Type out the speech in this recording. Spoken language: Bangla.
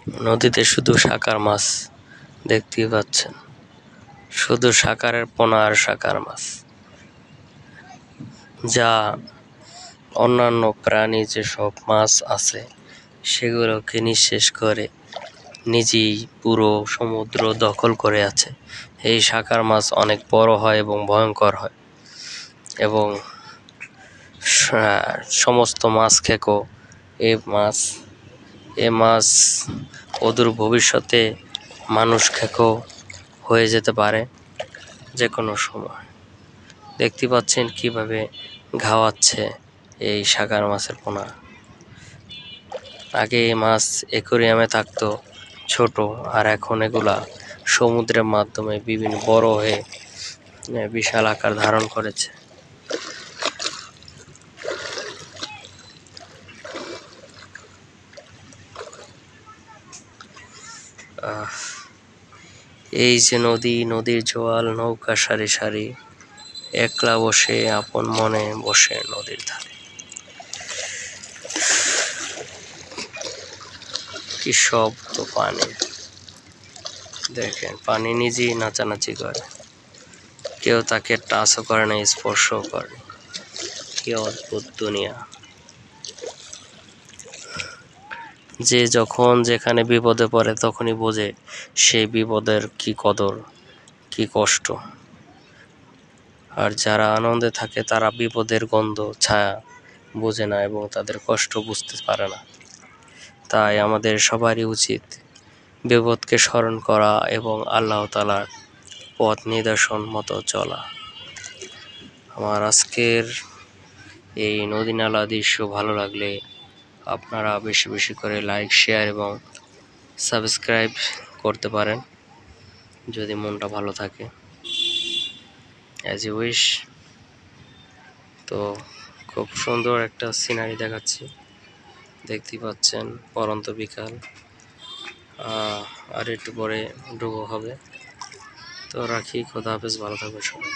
নদীতে শুধু শাকার মাছ দেখতেই পাচ্ছেন, শুধু শাকারের পোনা আর শাকার মাছ, যা অন্যান্য প্রাণী যেসব মাছ আছে সেগুলোকে নিঃশেষ করে নিজেই পুরো সমুদ্র দখল করে আছে। এই শাকার মাছ অনেক বড় হয় এবং ভয়ঙ্কর হয়, এবং সমস্ত মাছ খেকো এ মাছ অদূর ভবিষ্যতে মানুষ খেকো হয়ে যেতে পারে যে কোনো সময়। দেখতে পাচ্ছেন কিভাবে ঘাওয়াচ্ছে এই শাকার মাছের পোনা। আগে এই মাছ অ্যাকোয়ারিয়ামে থাকতো ছোট, আর এখন এগুলা সমুদ্রের মাধ্যমে বিভিন্ন বড় হয়ে বিশাল আকার ধারণ করেছে। এই যে নদী, নদীর জোয়াল, নৌকা সারি সারি, একলা বসে আপন মনে বসে নদীর ধারে। কি শব্দ পানি, দেখেন পানি নিজেই নাচানাচি করে, কেউ তাকে টাচও করে না, স্পর্শও করে। কি অদ্ভুত দুনিয়া। যে যখন যেখানে বিপদে পড়ে তখনই বোঝে সেই বিপদের কি কদর, কি কষ্ট। আর যারা আনন্দে থাকে তারা বিপদের গন্ধ ছায়া বোঝে না এবং তাদের কষ্ট বুঝতে পারে না। তাই আমাদের সবারই উচিত বিপদকে স্মরণ করা এবং আল্লাহ তাআলার পথ নিদর্শন মতো চলা। আমার আজকের এই নদী নালা দৃশ্য ভালো লাগলে আপনারা বেশি বেশি করে লাইক, শেয়ার এবং সাবস্ক্রাইব করতে পারেন যদি মনটা ভালো থাকে, অ্যাজ ইউ উইশ। তো খুব সুন্দর একটা সিনারি দেখাচ্ছি, দেখতেই পাচ্ছেন পরন্ত বিকাল, আর একটু পরে ডুবো হবে। তো রাখি, খোদা হাফেজ, ভালো থাকবেন সবাই।